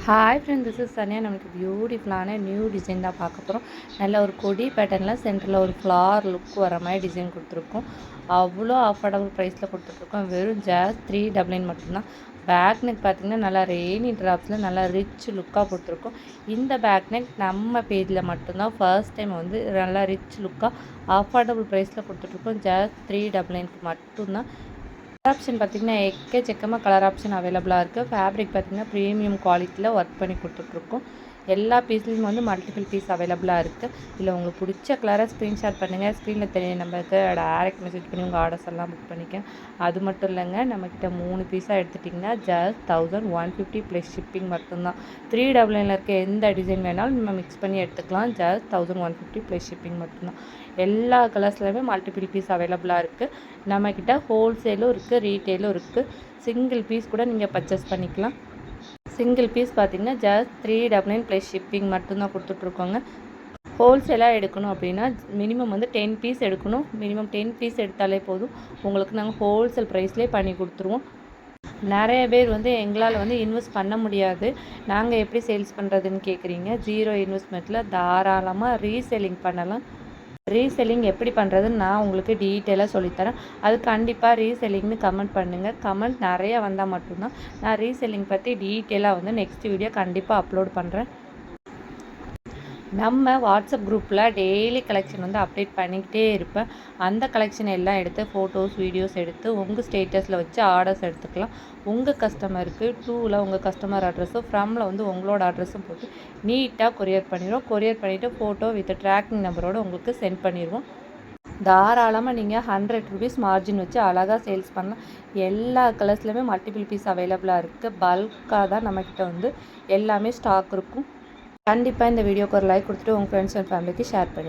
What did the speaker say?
Hi friend, this is Saniya. நமக்கு பியூட்டிஃபுல்லான new design தான் பார்க்க போகிறோம். நல்ல ஒரு கொடி பேட்டர்னில் சென்டரில் ஒரு ஃப்ளார் லுக் வர மாதிரி டிசைன் கொடுத்துருக்கோம். அவ்வளோ அஃபோர்டபுள் ப்ரைஸில் கொடுத்துட்ருக்கோம். வெறும் ஜஸ்ட் 399 மட்டும்தான். பேக் நெக் பார்த்திங்கன்னா நல்லா ரெய்னி ட்ராப்ஸில் நல்லா ரிச் லுக்காக கொடுத்துருக்கோம். இந்த பேக் நெக் நம்ம பேஜில் மட்டும்தான் ஃபர்ஸ்ட் டைம் வந்து நல்லா ரிச் லுக்காக அஃபோர்டபுள் ப்ரைஸில் கொடுத்துட்ருக்கோம். ஜஸ்ட் 399 மட்டும்தான். கலர் ஆப்ஷன் பார்த்திங்கன்னா எக்கச்சக்கமாக கலர் ஆப்ஷன் அவைலபிளாக இருக்குது. ஃபேப்ரிக் பார்த்திங்கன்னா ப்ரீமியம் குவாலிட்டியில் ஒர்க் பண்ணி கொடுத்துட்ருக்கோம். எல்லா பீஸ்லேயும் வந்து மல்டிபிள் பீஸ் அவைலபிளாக இருக்குது. இல்லை உங்களுக்கு பிடிச்ச கலரை ஸ்க்ரீன்ஷாட் பண்ணுங்கள். ஸ்க்ரீனில் தெரிய நம்பருக்கு டைரக்ட் மெசேஜ் பண்ணி உங்கள் ஆர்டர்ஸ் எல்லாம் புக் பண்ணிக்க. அது மட்டும் இல்லைங்க, நம்மக்கிட்ட 3 பீஸாக எடுத்துட்டிங்கன்னா ஜஸ்ட் 1150 ப்ளஸ் ஷிப்பிங் மட்டும்தான். 399 இருக்க எந்த டிசைன் வேணாலும் நம்ம மிக்ஸ் பண்ணி எடுத்துக்கலாம். ஜஸ்ட் 1150 ப்ளஸ் ஷிப்பிங் மட்டும்தான். எல்லா கலர்ஸ்லையுமே மல்டிபிள் பீஸ் அவைலபிளாக இருக்குது. நம்மக்கிட்ட ஹோல்சேலும் இருக்குது, ரீட்டெயிலும் இருக்குது. சிங்கிள் பீஸ் கூட நீங்கள் பர்ச்சேஸ் பண்ணிக்கலாம். சிங்கிள் பீஸ் பார்த்திங்கன்னா ஜஸ்ட் 399 ப்ளஸ் ஷிப்பிங் மட்டும்தான் கொடுத்துட்ருக்கோங்க. ஹோல்சேலாக எடுக்கணும் அப்படின்னா மினிமம் வந்து 10 பீஸ் எடுக்கணும். மினிமம் 10 பீஸ் எடுத்தாலே போதும். உங்களுக்கு நாங்கள் ஹோல்சேல் ப்ரைஸ்லேயே பண்ணி கொடுத்துருவோம். நிறைய பேர் வந்து எங்களால் வந்து இன்வெஸ்ட் பண்ண முடியாது, நாங்கள் எப்படி சேல்ஸ் பண்ணுறதுன்னு கேட்குறீங்க. 0 இன்வெஸ்ட்மெண்ட்டில் தாராளமாக ரீசெல்லிங் பண்ணலாம். ரீசெல்லிங் எப்படி பண்ணுறதுன்னு நான் உங்களுக்கு டீட்டெயிலாக சொல்லித்தரேன். அது கண்டிப்பாக ரீசெல்லிங்னு கமெண்ட் பண்ணுங்கள். கமெண்ட் நிறைய வந்தால் மட்டும்தான் நான் ரீசெல்லிங் பற்றி டீட்டெயிலாக வந்து நெக்ஸ்ட் வீடியோ கண்டிப்பாக அப்லோட் பண்ணுறேன். நம்ம வாட்ஸ்அப் குரூப்பில் டெய்லி கலெக்ஷன் வந்து அப்டேட் பண்ணிக்கிட்டே இருப்பேன். அந்த கலெக்ஷன் எல்லாம் எடுத்து ஃபோட்டோஸ் வீடியோஸ் எடுத்து உங்கள் ஸ்டேட்டஸில் வச்சு ஆர்டர்ஸ் எடுத்துக்கலாம். உங்கள் கஸ்டமருக்கு டூவில் உங்கள் கஸ்டமர் அட்ரஸும் ஃப்ரம்மில் வந்து உங்களோட அட்ரஸும் போட்டு நீட்டாக கொரியர் பண்ணிடுவோம். கொரியர் பண்ணிவிட்டு ஃபோட்டோ வித் ட்ராக்கிங் நம்பரோடு உங்களுக்கு சென்ட் பண்ணிடுவோம். தாராளமாக நீங்கள் 100 ருபீஸ் மார்ஜின் வச்சு அழகாக சேல்ஸ் பண்ணலாம். எல்லா கலர்ஸ்லையுமே மல்டிபிள் பீஸ் அவைலபிளாக இருக்குது. பல்காக தான் நம்மக்கிட்ட வந்து எல்லாமே ஸ்டாக் இருக்கும். கண்டிப்பாக இந்த வீடியோக்கு ஒரு லைக் கொடுத்துட்டு உங்கள் ஃப்ரெண்ட்ஸ் அண்ட் ஃபேமிலிக்கு ஷேர் பண்ணி